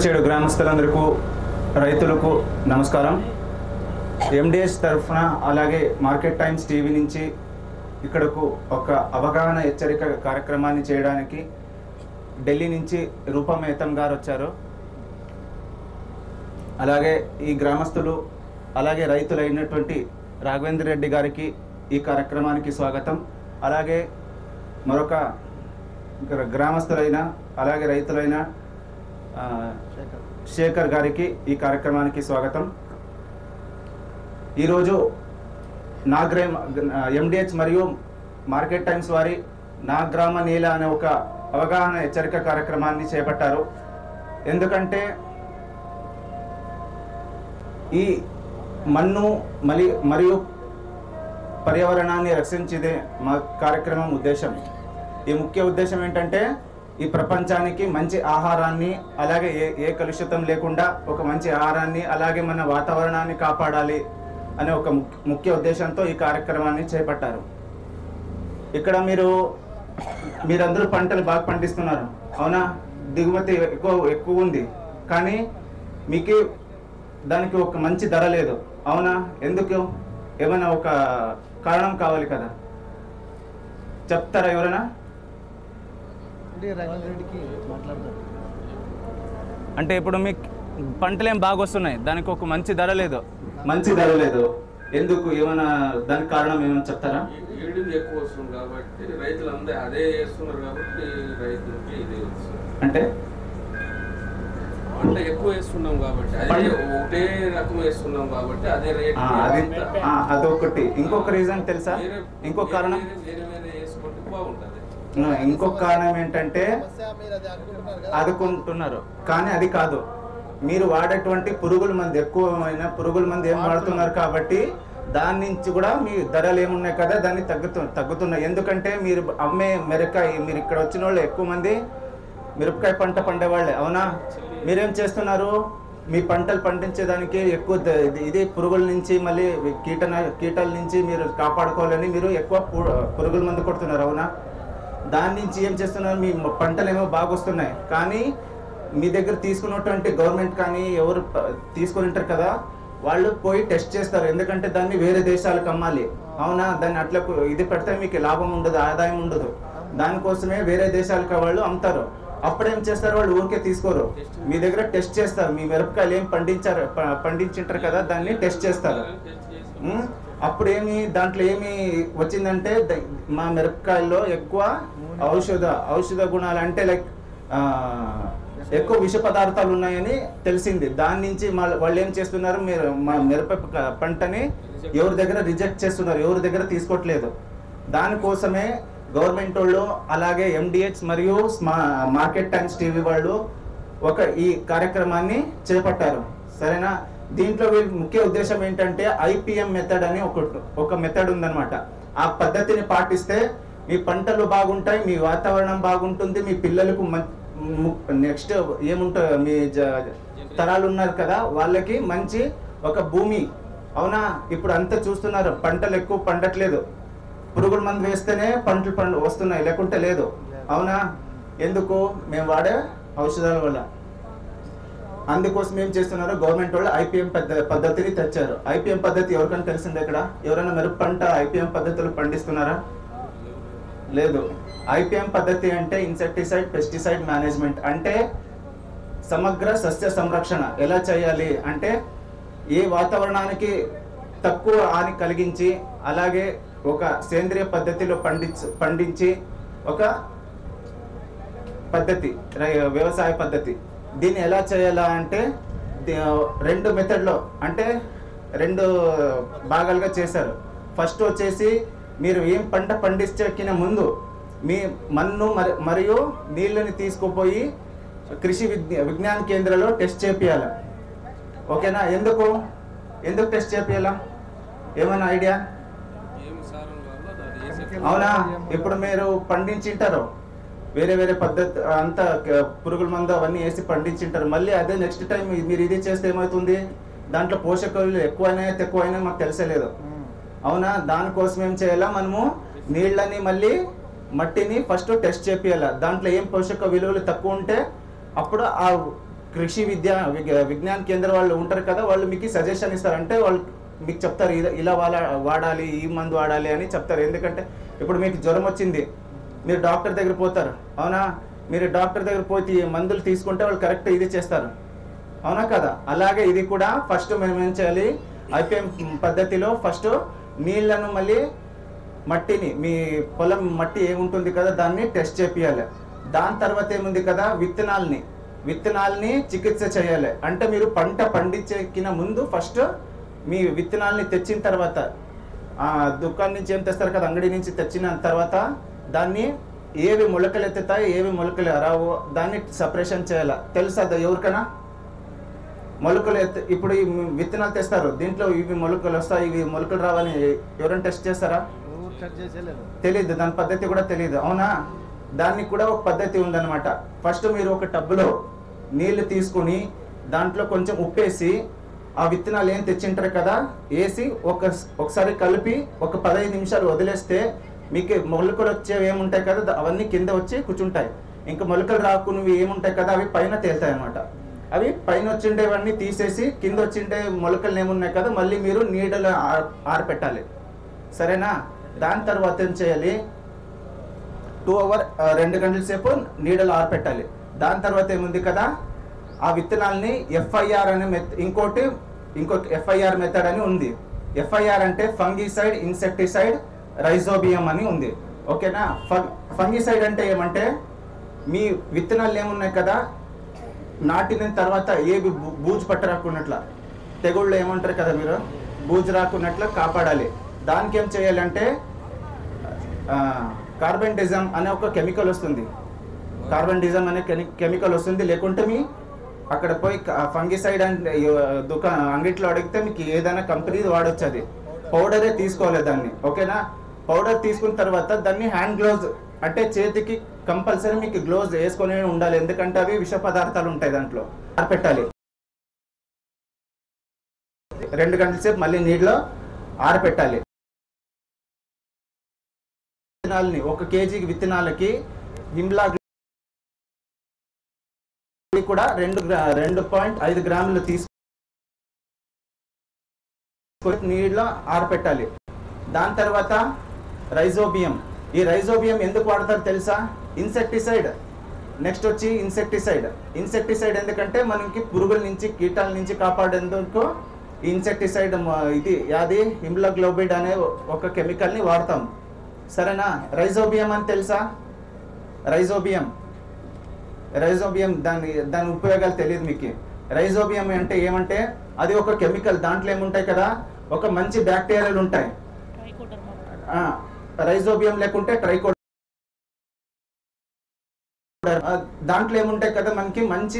చేడు గ్రామస్తులందరికీ రైతులకు నమస్కారం. ఎండిఎస్ తరఫున అలాగే మార్కెట్ టైమ్స్ టీవీ నుంచి ఇక్కడకు ఒక అవగాహన హెచ్చరిక కార్యక్రమాన్ని చేయడానికి ఢిల్లీ నుంచి రూపా మేతం గారు వచ్చారు. అలాగే ఈ గ్రామస్తులు అలాగే రైతులైనటువంటి రాఘవేంద్ర రెడ్డి గారికి ఈ కార్యక్రమానికి స్వాగతం. అలాగే మరొక గ్రామస్తులైన అలాగే రైతులైన శేఖర్ గారికి ఈ కార్యక్రమానికి స్వాగతం. ఈరోజు నా ఎండిహెచ్ మరియు మార్కెట్ టైమ్స్ వారి నా గ్రామ నేల అనే ఒక అవగాహన హెచ్చరిక కార్యక్రమాన్ని చేపట్టారు. ఎందుకంటే ఈ మన్ను మరియు పర్యావరణాన్ని రక్షించేదే మా కార్యక్రమం ఉద్దేశం. ఈ ముఖ్య ఉద్దేశం ఏంటంటే ఈ ప్రపంచానికి మంచి ఆహారాన్ని అలాగే ఏ కలుషితం లేకుండా ఒక మంచి ఆహారాన్ని అలాగే మన వాతావరణాన్ని కాపాడాలి అనే ఒక ముఖ్య ఉద్దేశంతో ఈ కార్యక్రమాన్ని చేపట్టారు. ఇక్కడ మీరందరూ పంటలు బాగా పండిస్తున్నారు, అవునా? దిగుమతి ఎక్కువ ఉంది, కానీ మీకు దానికి ఒక మంచి ధర లేదు, అవునా? ఎందుకు? ఏమైనా ఒక కారణం కావాలి కదా, చెప్తారా ఎవరైనా? అంటే ఇప్పుడు మీకు పంటలు ఏం బాగా వస్తున్నాయి, దానికి ఒక మంచి ధర లేదు ఎందుకు? ఏమైనా దానికి కారణం ఏమైనా చెప్తారా? ఎక్కువ వస్తుంది కాబట్టి రైతులందరూ అదే వేస్తున్నారు కాబట్టి రైతులకి ఇది అంటే పంట ఎక్కువ వేస్తున్నాం కాబట్టి అదే ఒకటే రకం వేస్తున్నాం కాబట్టి అదే రేట్. అదొకటి. ఇంకొక రీజన్ తెలుసా? ఇంకొక కారణం వేసుకుంటే బాగుంటుంది. ఇంకొక కారణం ఏంటంటే అదుకుంటున్నారు, కానీ అది కాదు. మీరు వాడేటువంటి పురుగుల మంది ఎక్కువమైన పురుగుల మంది ఏం వాడుతున్నారు కాబట్టి దాని నుంచి కూడా మీ ధరలు ఏమున్నాయి కదా దాన్ని తగ్గుతున్నాయి. ఎందుకంటే మీరు అమ్మే మిరపకాయ, మీరు ఇక్కడ వచ్చిన వాళ్ళు ఎక్కువ మంది మిరపకాయ పంట పండేవాళ్ళే, అవునా? మీరేం చేస్తున్నారు? మీ పంటలు పండించేదానికి ఎక్కువ ఇది పురుగుల నుంచి మళ్ళీ కీటల నుంచి మీరు కాపాడుకోవాలని మీరు ఎక్కువ పురుగుల మందు కొడుతున్నారు, అవునా? దాని నుంచి ఏం చేస్తున్నారు? మీ పంటలు ఏమో బాగా వస్తున్నాయి, కానీ మీ దగ్గర తీసుకున్నటువంటి గవర్నమెంట్ కానీ ఎవరు తీసుకొని ఉంటారు కదా, వాళ్ళు పోయి టెస్ట్ చేస్తారు. ఎందుకంటే దాన్ని వేరే దేశాలకు అమ్మాలి, అవునా? దాన్ని అట్లా ఇది పెడితే మీకు లాభం ఉండదు, ఆదాయం ఉండదు. దానికోసమే వేరే దేశాలకు వాళ్ళు అమ్ముతారు. అప్పుడేం చేస్తారు? వాళ్ళు ఊరికే తీసుకోరు, మీ దగ్గర టెస్ట్ చేస్తారు. మీ మిరపకాయలు ఏం పండించారు కదా, దాన్ని టెస్ట్ చేస్తారు. అప్పుడు దాంట్లో ఏమి వచ్చిందంటే మా మిరపకాయల్లో ఎక్కువ ఔషధ గుణాలు అంటే లైక్ ఎక్కువ విష పదార్థాలు ఉన్నాయని తెలిసింది. దాని నుంచి వాళ్ళు ఏం చేస్తున్నారు? మీరు మా మిరప పంటని ఎవరి దగ్గర రిజెక్ట్ చేస్తున్నారు, ఎవరి దగ్గర తీసుకోవట్లేదు. దానికోసమే గవర్నమెంట్ వాళ్ళు అలాగే ఎండిహెచ్ మరియు మార్కెట్ టైమ్స్ టీవీ వాళ్ళు ఈ కార్యక్రమాన్ని చేపట్టారు, సరేనా? దీంట్లో ముఖ్య ఉద్దేశం ఏంటంటే ఐపీఎం మెథడ్ అని ఒక మెథడ్ ఉందన్నమాట. ఆ పద్ధతిని పాటిస్తే మీ పంటలు బాగుంటాయి, మీ వాతావరణం బాగుంటుంది, మీ పిల్లలకు నెక్స్ట్ ఏముంటుంది, మీ తరాలు ఉన్నారు కదా వాళ్ళకి మంచి ఒక భూమి, అవునా? ఇప్పుడు అంతా చూస్తున్నారు, పంటలు ఎక్కువ పండట్లేదు. పురుగుల మందు వేస్తేనే పంటలు వస్తున్నాయి, లేకుంటే లేదు, అవునా? ఎందుకు? మేము వాడే ఔషధాల వల్ల. అందుకోసం ఏం చేస్తున్నారు? గవర్నమెంట్ వాళ్ళు ఐపీఎం పద్ధతిని తెచ్చారు. ఐపీఎం పద్ధతి ఎవరికైనా తెలిసిందే? ఇక్కడ ఎవరైనా మిరప పంట ఐపీఎం పద్ధతులు పండిస్తున్నారా? లేదు. ఐపీఎం పద్ధతి అంటే ఇన్సెక్టిసైడ్ పెస్టిసైడ్ మేనేజ్మెంట్, అంటే సమగ్ర సస్య సంరక్షణ. ఎలా చేయాలి అంటే ఏ వాతావరణానికి తక్కువ హాని కలిగించి అలాగే ఒక సేంద్రియ పద్ధతిలో పండించి ఒక పద్ధతి, వ్యవసాయ పద్ధతి. దీన్ని ఎలా చేయాలా అంటే 2 మెథడ్లో అంటే 2 భాగాలుగా చేశారు. ఫస్ట్ వచ్చేసి మీరు ఏం పంట పండించకిన ముందు మీ మన్ను మరియు నీళ్ళని తీసుకుపోయి కృషి విజ్ఞాన కేంద్రంలో టెస్ట్ చేపియాలి, ఓకేనా? ఎందుకు టెస్ట్ చేపియాలా? ఏమైనా ఐడియా? అవునా? ఇప్పుడు మీరు పండించింటారు, వేరే పద్ధతి అంతా పురుగుల మందు అవన్నీ వేసి పండించింటారు. మళ్ళీ అదే నెక్స్ట్ టైం మీరు ఇది చేస్తే ఏమవుతుంది? దాంట్లో పోషకాలు ఎక్కువైనా తక్కువైనా మాకు తెలిసలేదు, అవునా? దానికోసం ఏం చేయాలా? మనము నీళ్ళని మళ్ళీ మట్టిని ఫస్ట్ టెస్ట్ చేపియాలి. దాంట్లో ఏం పోషక విలువలు తక్కువ ఉంటే అప్పుడు ఆ కృషి విజ్ఞాన కేంద్రం వాళ్ళు ఉంటారు కదా, వాళ్ళు మీకు సజెషన్ ఇస్తారు. అంటే వాళ్ళు మీకు చెప్తారు ఇలా వాడాలి, ఈ మందు వాడాలి అని చెప్తారు. ఎందుకంటే ఇప్పుడు మీకు జ్వరం వచ్చింది, మీరు డాక్టర్ దగ్గర పోతారు, అవునా? మీరు డాక్టర్ దగ్గర పోతే మందులు తీసుకుంటే వాళ్ళు కరెక్ట్ ఇది చేస్తారు, అవునా కదా? అలాగే ఇది కూడా ఫస్ట్ మనం ఏం చేయాలి, ఐపీఎం పద్ధతిలో ఫస్ట్ నీళ్లను మళ్ళీ మట్టిని, మీ పొలం మట్టి ఏముంటుంది కదా దాన్ని టెస్ట్ చేపియాలి. దాని తర్వాత ఏముంది కదా, విత్తనాల్ని చికిత్స చేయాలి. అంటే మీరు పంట పండించేకిన ముందు ఫస్ట్ మీ విత్తనాల్ని తెచ్చిన తర్వాత, దుకాణం నుంచి ఏం తెస్తారు కదా, అంగడి నుంచి తెచ్చిన తర్వాత దాన్ని ఏవి మొలకలు ఎత్తుతాయి, ఏవి మొలకలు రావు, దాన్ని సపరేషన్ చేయాలి. తెలుసా ఎవరికైనా? మొలకలు ఇప్పుడు ఈ విత్తనాలు తెస్తారు, దీంట్లో ఇవి మొలకలు వస్తాయి, ఇవి మొలకలు రావని ఎవరైనా టెస్ట్ చేస్తారా? తెలీదు, దాని పద్ధతి కూడా తెలియదు, అవునా? దానికి కూడా ఒక పద్ధతి ఉందన్నమాట. ఫస్ట్ మీరు ఒక టబ్లో నీళ్లు తీసుకొని దాంట్లో కొంచెం ఉప్పేసి ఆ విత్తనాలు ఏం తెచ్చింటారు కదా వేసి ఒకసారి కలిపి ఒక 15 నిమిషాలు వదిలేస్తే మీకు మొలకలు వచ్చేవి ఏముంటాయి కదా అవన్నీ కింద వచ్చి కూర్చుంటాయి. ఇంకా మొలకలు రాకున్నవి ఏముంటాయి కదా అవి పైన తేలుతాయి అన్నమాట. అవి పైన వచ్చిండేవన్నీ తీసేసి కింద వచ్చిండే మొలకలు ఏమున్నాయి కదా మళ్ళీ మీరు నీడలో ఆరపెట్టాలి, సరేనా? దాని తర్వాత ఏం చేయాలి, 2 గంటల సేపు నీడలో ఆరపెట్టాలి. దాని తర్వాత ఏముంది కదా, ఆ విత్తనాలని FIR అనే ఇంకొక FIR మెథడ్ అని ఉంది. FIR అంటే ఫంగిసైడ్, ఇన్సెక్టిసైడ్, రైజోబియం అని ఉంది, ఓకేనా? ఫంగిసైడ్ అంటే ఏమంటే మీ విత్తనాలు ఏమున్నాయి కదా నాటిన తర్వాత ఏవి బూజు పట్టరాకున్నట్ల, తెగుళ్ళు ఏమంటారు కదా మీరు, బూజు రాకున్నట్ల కాపాడాలి. దానికి ఏం చేయాలంటే కార్బెండిజం అనే ఒక కెమికల్ వస్తుంది, కార్బెండిజం అనే కెమికల్ వస్తుంది. లేకుంటే మీ అక్కడ పోయి ఫంగిసైడ్ అంటే అంగిట్లో అడిగితే మీకు ఏదైనా కంపెనీ వాడొచ్చు, అది పౌడరే తీసుకోవాలి దాన్ని, ఓకేనా? పౌడర్ తీసుకున్న తర్వాత దాన్ని హ్యాండ్ గ్లోవ్స్ అంటే చేతికి కంపల్సరీ మీకు గ్లోవ్స్ వేసుకొని ఉండాలి, ఎందుకంటే అవి విష పదార్థాలు ఉంటాయి దాంట్లో. ఆరపెట్టాలి 2 గంటల సేపు మళ్ళీ నీటిలో ఆరపెట్టాలి. విత్తనాలని 1 కేజీ విత్తనాలకి హిమ్లా కూడా 2.5 గ్రాములు తీసుకొని నీటిలో ఆరపెట్టాలి. దాని తర్వాత రైజోబియం, ఈ రైజోబియం ఎందుకు వాడతారు తెలుసా? ఇన్సెక్టిసైడ్. నెక్స్ట్ వచ్చి ఇన్సెక్టిసైడ్ ఎందుకంటే మనకి పురుగుల నుంచి కీటాల నుంచి కాపాడేందుకు ఇన్సెక్టిసైడ్ ఇది యాది హిమ్లాగ్లోబిడ్ అనే ఒక కెమికల్ని వాడతాం, సరేనా? రైజోబియం అని తెలుసా? రైజోబియం దాని ఉపయోగాలు తెలియదు మీకు. రైజోబియం అంటే ఏమంటే అది ఒక కెమికల్, దాంట్లో ఏముంటాయి కదా ఒక మంచి బ్యాక్టీరియాలు ఉంటాయి. రైజోబియం లేకుంటే ట్రైకోడర్మా, దాంట్లో ఏముంటాయి కదా మనకి మంచి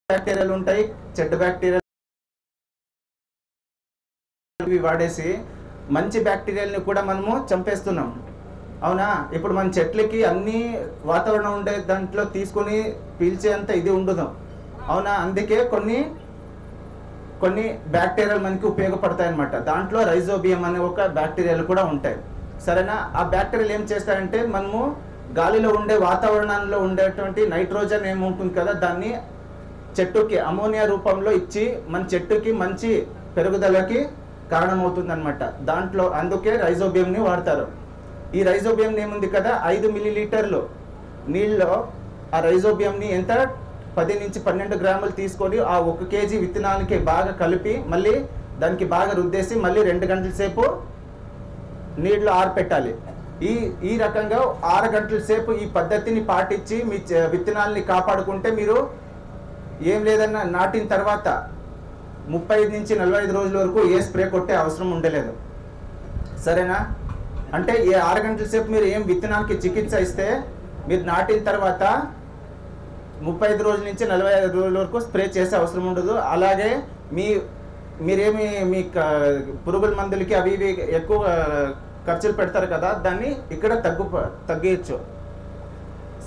బ్యాక్టీరియాలు ఉంటాయి, చెడ్డ బ్యాక్టీరియా వాడేసి మంచి బ్యాక్టీరియాలని కూడా మనము చంపేస్తున్నాం, అవునా? ఇప్పుడు మన చెట్లకి అన్ని వాతావరణం ఉండే దాంట్లో తీసుకొని పీల్చేంత ఇది ఉండదు, అవునా? అందుకే కొన్ని బ్యాక్టీరియాలు మనకి ఉపయోగపడతాయి అన్నమాట. దాంట్లో రైజోబియం అనే ఒక బ్యాక్టీరియాలు కూడా ఉంటాయి, సరేనా? ఆ బ్యాక్టీరియాలు ఏం చేస్తాయంటే మనము గాలిలో ఉండే వాతావరణంలో ఉండేటువంటి నైట్రోజన్ ఏముంటుంది కదా దాన్ని చెట్టుకి అమోనియా రూపంలో ఇచ్చి మన చెట్టుకి మంచి పెరుగుదలకి కారణమవుతుంది అనమాట. దాంట్లో అందుకే రైజోబియంని వాడతారు. ఈ రైజోబియం ఏముంది కదా 5 మిల్లీలీటర్లు నీళ్ళలో ఆ రైజోబియంని ఎంత 10 నుంచి 12 గ్రాములు తీసుకొని ఆ 1 కేజీ విత్తనాలకి బాగా కలిపి మళ్ళీ దానికి బాగా రుద్దేసి మళ్ళీ 2 గంటల సేపు నీళ్ళలో ఆరపెట్టాలి. ఈ రకంగా 6 గంటల సేపు ఈ పద్ధతిని పాటించి మీ విత్తనాలని కాపాడుకుంటే మీరు ఏం లేదన్నా నాటిన తర్వాత 35 నుంచి 45 రోజుల వరకు ఏ స్ప్రే కొట్టే అవసరం ఉండలేదు, సరేనా? అంటే ఈ 6 గంటల సేపు మీరు ఏం విత్తనాలకి చికిత్స ఇస్తే మీరు నాటిన తర్వాత 35 రోజుల నుంచి 45 రోజుల వరకు స్ప్రే చేసే అవసరం ఉండదు. అలాగే మీరేమి మీ పురుగుల మందులకి అవి ఇవి ఎక్కువ ఖర్చులు పెడతారు కదా దాన్ని ఇక్కడ తగ్గించు,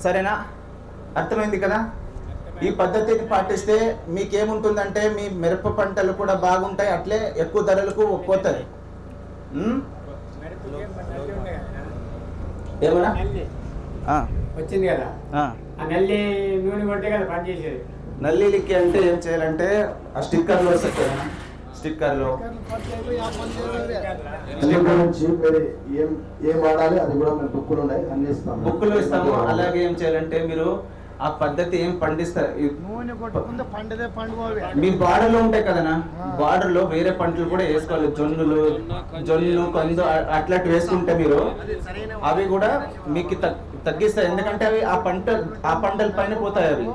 సరేనా? అర్థమైంది కదా? ఈ పద్ధతిని పాటిస్తే మీకేముంటుందంటే మీ మిరప పంటలు కూడా బాగుంటాయి, అట్లే ఎక్కువ ధరలకు పోతాయి, ఏమన్నా వచ్చింది కదా ఆ నల్లి నూనె కొట్టే కదా పని చేసేది. నల్లికి అంటే ఏం చేయాలంటే ఆ స్టిక్కర్లు వస్తాయి కదా, స్టిక్కర్లు గురించి మీరు ఏం వాడాలి అది కూడా మేము బుక్కులు ఉన్నాయి అన్ని ఇస్తాము. బుక్కులు ఇస్తాము. అలాగే ఏం చేయాలంటే మీరు ఆ పద్ధతి ఏం పండిస్తారు, మీ బార్డర్లో ఉంటాయి కదనా, బార్డర్లో వేరే పంటలు కూడా వేసుకోవాలి. జొన్ను కందు అట్లాంటివి వేసుకుంటే మీరు అవి కూడా మీకు తగ్గిస్తాయి. ఎందుకంటే అవి ఆ పంటల పైన పోతాయి అవి.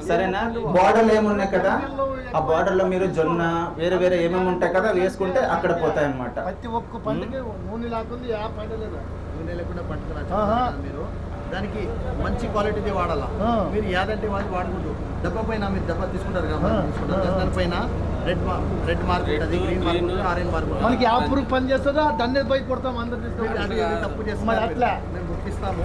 సరేనా? బార్డర్లు ఏమున్నాయి కదా, ఆ బార్డర్లో మీరు జొన్న వేరే వేరే ఏమేమి ఉంటాయి కదా వేసుకుంటే అక్కడ పోతాయి అన్నమాట. ప్రతి ఒక్క పంటకి నూనె లేకుండా ఆ పంట లేదా నూనె లేకుండా పంట మీరు దానికి మంచి క్వాలిటీది వాడాలా. మీరు యాదంటే వాళ్ళు వాడుకుంటూ దెబ్బ పైన మీరు దెబ్బ తీసుకుంటారు కాబట్టి దానిపైన రెడ్ మార్క్ ఉంటుంది, గ్రీన్ మార్క్ ఉంటుంది, ఆరెంజ్ మార్క్ ఉంటుంది. మనకి ఆ పురుగు పని చేస్తుందో దాన్ని పోయి కొడతాం అందరు తప్పు చేస్తాం. అట్లా మేము గుర్తిస్తాము.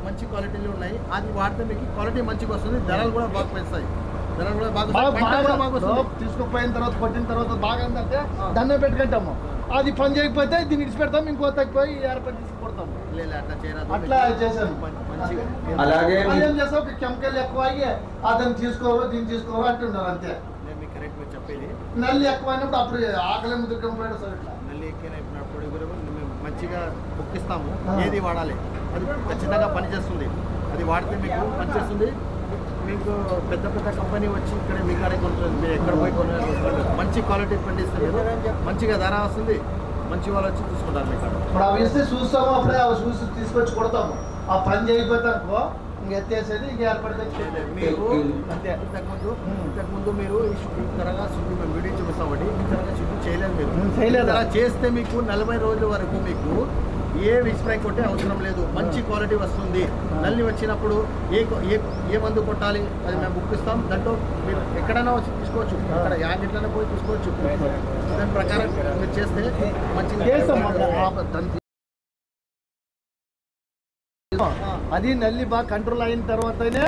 మంచి క్వాలిటీలు ఉన్నాయి, అది వాడితే మీకు క్వాలిటీ మంచిగా వస్తుంది, ధరలు కూడా బాగా పెంచుతాయి. ధరలు కూడా బాగా తీసుకుపోయిన తర్వాత కొట్టిన తర్వాత బాగా అంటే దాన్ని పెట్టుకుంటాము. అది పని చేయకపోతే దీన్ని ఇడిచి పెడతాం, ఇంకో తక్కువ ఏర్పాటు తీసుకు కొడతాం. అట్లా చేశాను మంచిగా. అలాగే ఏం చేస్తాం, ఒక కెమికల్ ఎక్కువ అయ్యి అతను తీసుకోరు దీన్ని తీసుకోరు అంటున్నారు అంతే. కరెక్ట్ మీరు చెప్పేది. నల్లి ఎక్కువ అయినప్పుడు అప్పుడు ఆకలి ముద్దుకం పోయాడు సార్. ఇట్లా నల్లి ఎక్కువైనప్పుడు మేము మంచిగా బుక్కిస్తాము. ఏది వాడాలి అది ఖచ్చితంగా పనిచేస్తుంది. అది వాడితే మీకు పనిచేస్తుంది. మీకు పెద్ద పెద్ద కంపెనీ వచ్చి ఇక్కడ మీ కాడే కొంటుంది, మీరు ఎక్కడ పోయి కొనుగోలు మంచి క్వాలిటీ పండిస్తే మంచిగా ధర వస్తుంది, మంచి వాళ్ళు వచ్చి తీసుకుంటారు మీ కాడ. ఇప్పుడు అవి ఇస్తే చూస్తాము, అప్పుడే అవి చూసి తీసుకొచ్చి కొడతాము. ఆ పని చేయకపోతానుకో ఇంక ఎత్తేసేది ఇంక ఏర్పడితే మీరు అంతే. ఇంతకుముందు మీరు త్వరగా శుద్ధి మేము వీడియో చూపిస్తామండి, త్వరగా శుద్ధి చేయలేదు. మీరు చేయలేదు. అలా చేస్తే మీకు 40 రోజుల వరకు మీకు ఏ విస్ప్రే కొట్టే అవసరం లేదు, మంచి క్వాలిటీ వస్తుంది. నల్లి వచ్చినప్పుడు ఏ మందు కొట్టాలి అది మేము బుక్ ఇస్తాం. దాంట్లో మీరు ఎక్కడైనా వచ్చి తీసుకోవచ్చు, అక్కడ యాడ్లైనా పోయి తీసుకోవచ్చు. దాని ప్రకారం మీరు చేస్తే మంచిగా అది నల్లి బాగా కంట్రోల్ అయిన తర్వాతనే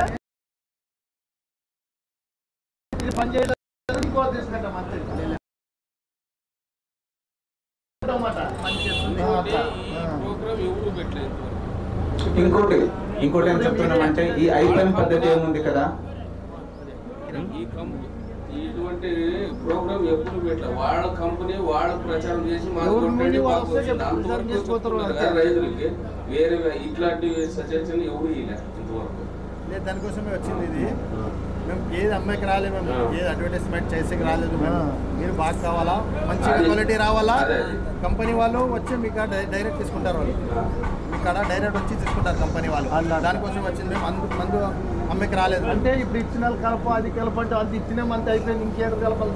ఇది పని చేయలేదు. ఇంకో తీసుకుంటాం అంతే. ఇంకోటి ఏం చెప్తున్నామంటే ఈ ఐపీఎం పద్ధతి ఏముంది కదా, ఇటువంటి ప్రోగ్రామ్ ఎప్పుడు పెట్టలే. వాళ్ళ కంపెనీ వాళ్ళ ప్రచారం చేసి రైతులకి వేరే ఇట్లాంటి సజెషన్ ఎవరు ఇంతవరకు లేదు. దానికోసమే వచ్చింది ఇది. మేము ఏది అమ్మాయికి రాలేదు, మేము ఏది అడ్వర్టైజ్మెంట్ చేసేకి రాలేదు. మీరు బాగా కావాలా, మంచి క్వాలిటీ రావాలా, కంపెనీ వాళ్ళు వచ్చి మీ కాడ డైరెక్ట్ తీసుకుంటారు. వాళ్ళు మీ కాడ డైరెక్ట్ వచ్చి తీసుకుంటారు కంపెనీ వాళ్ళు. దానికోసం వచ్చింది. మందు అమ్మాయికి రాలేదు అంటే ఇప్పుడు ఇచ్చిన కలప అది కలపంటే అది ఇచ్చిన మంత్ అయిపోయింది, ఇంకేడు కలపాలి.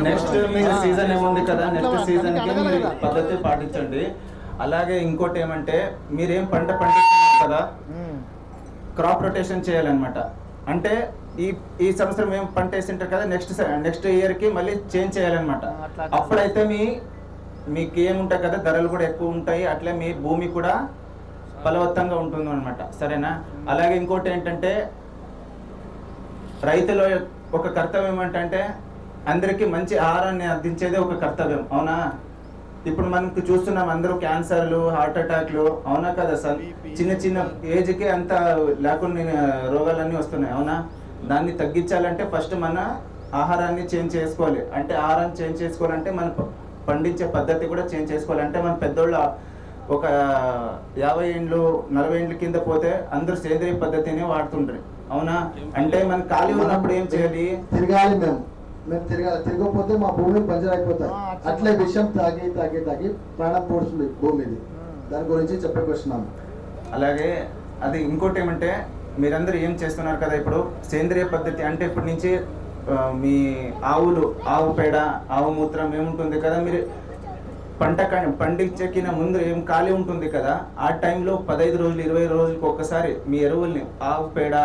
నెక్స్ట్ సీజన్ ఏముంది కదా, నెక్స్ట్ సీజన్ కి పద్ధతి పాటించండి. అలాగే ఇంకోటి ఏమంటే మీరేం పంట పండిస్తున్నారు కదా, క్రాప్ రొటేషన్ చేయాలన్నమాట. అంటే ఈ సంవత్సరం ఏం పంట వేసింటారు కదా, నెక్స్ట్ ఇయర్కి మళ్ళీ చేంజ్ చేయాలన్నమాట. అప్పుడైతే మీకు ఏముంటాయి కదా, ధరలు కూడా ఎక్కువ ఉంటాయి, అట్లే మీ భూమి కూడా ఫలవత్తంగా ఉంటుంది అనమాట. సరేనా? అలాగే ఇంకోటి ఏంటంటే రైతుల ఒక కర్తవ్యం ఏంటంటే అందరికీ మంచి ఆహారాన్ని అందించేదే ఒక కర్తవ్యం. అవునా? ఇప్పుడు మనకు చూస్తున్నాం అందరూ క్యాన్సర్లు, హార్ట్ అటాక్లు, అవునా కదా సార్? చిన్న ఏజ్కే అంత లేకుండా రోగాలన్నీ వస్తున్నాయి. అవునా? దాన్ని తగ్గించాలంటే ఫస్ట్ మన ఆహారాన్ని చేంజ్ చేసుకోవాలి. అంటే ఆహారాన్ని చేంజ్ చేసుకోవాలంటే మనం పండించే పద్ధతి కూడా చేంజ్ చేసుకోవాలి. అంటే మన పెద్దోళ్ళు ఒక 50 ఏళ్ళు 40 ఏళ్ళ కింద పోతే అందరూ సేంద్రియ పద్ధతిని వాడుతుండ్రు. అవునా? అంటే మనం ఖాళీ ఉన్నప్పుడు ఏం చేయాలి? తిరగాలి. మేము తిరగకపోతే మా భూమి బంజరు అయిపోతాయి. అట్లే విషయం తాగి ప్రాణం పోడుతుంది భూమిది. దాని గురించి చెప్పేకొచ్చినాము. అలాగే అది ఇంకోటి ఏమంటే మీరందరూ ఏం చేస్తున్నారు కదా, ఇప్పుడు సేంద్రియ పద్ధతి అంటే ఇప్పటి నుంచి మీ ఆవు పేడ, ఆవు మూత్రం ఏముంటుంది కదా, మీరు పండించకిన ముందు ఏం ఖాళీ ఉంటుంది కదా, ఆ టైంలో 15 రోజులు 20 రోజులకు ఒక్కసారి మీ ఎరువుల్ని ఆవు పేడ,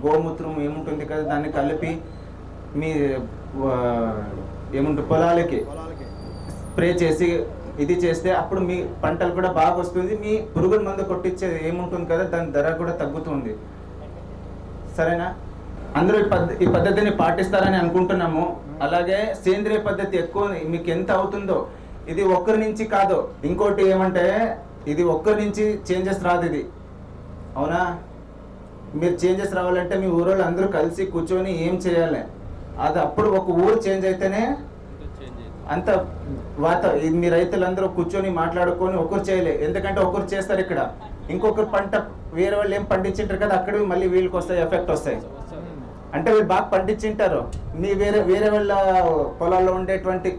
గోమూత్రం ఏముంటుంది కదా, దాన్ని కలిపి మీ ఏముంటుంది పొలాలకి స్ప్రే చేసి ఇది చేస్తే అప్పుడు మీ పంటలు కూడా బాగా వస్తుంది. మీ పురుగుల మందు కొట్టించేది ఏముంటుంది కదా, దాని ధర కూడా తగ్గుతుంది. సరేనా? అందరూ ఈ పద్ధతిని పాటిస్తారని అనుకుంటున్నాము. అలాగే సేంద్రియ పద్ధతి ఎక్కువ మీకు ఎంత అవుతుందో, ఇది ఒక్కరి నుంచి కాదు. ఇంకోటి ఏమంటే ఇది ఒక్కరి నుంచి చేంజెస్ రాదు ఇది, అవునా? మీరు చేంజెస్ రావాలంటే మీ ఊరోళ్ళు అందరూ కలిసి కూర్చొని ఏం చేయాలి, అది అప్పుడు ఒక ఊరు చేంజ్ అయితేనే అంత మీ రైతులందరూ కూర్చొని మాట్లాడుకొని ఒకరు చేయలే. ఎందుకంటే ఒకరు చేస్తారు ఇక్కడ, ఇంకొకరు పంట వేరే వాళ్ళు ఏం పండించింటారు కదా, అక్కడ మళ్ళీ వీళ్ళకి వస్తాయి, ఎఫెక్ట్ వస్తాయి. అంటే వీళ్ళు బాగా పండించింటారు, మీ వేరే వాళ్ళ పొలాల్లో ఉండేటువంటి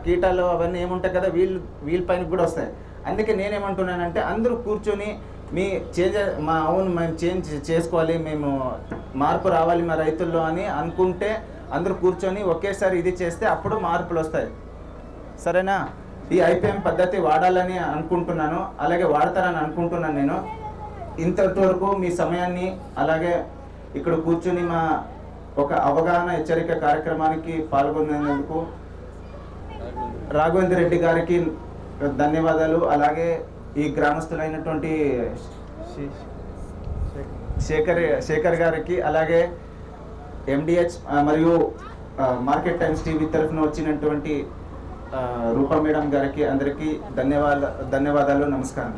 కీటాలు అవన్నీ ఏముంటాయి కదా, వీళ్ళ పైన కూడా వస్తాయి. అందుకే నేనేమంటున్నానంటే అందరూ కూర్చొని మేము చేంజ్ చేసుకోవాలి, మేము మార్పు రావాలి మా రైతుల్లో అని అనుకుంటే అందరూ కూర్చొని ఒకేసారి ఇది చేస్తే అప్పుడు మార్పులు వస్తాయి. సరేనా? ఈ ఐపీఎం పద్ధతి వాడాలని అనుకుంటున్నాను, అలాగే వాడతారని అనుకుంటున్నాను నేను. ఇంతవరకు మీ సమయాన్ని అలాగే ఇక్కడ కూర్చొని మా ఒక అవగాహన హెచ్చరిక కార్యక్రమానికి పాల్గొనేందుకు రాఘవేంద్ర రెడ్డి గారికి ధన్యవాదాలు. అలాగే ఈ గ్రామస్తులైనటువంటి శేఖర్ గారికి, అలాగే MDH మరియు మార్కెట్ టైమ్స్ టీవీ తరఫున వచ్చినటువంటి రూపా మేడం గారికి అందరికీ ధన్యవాదాలు. నమస్కారం.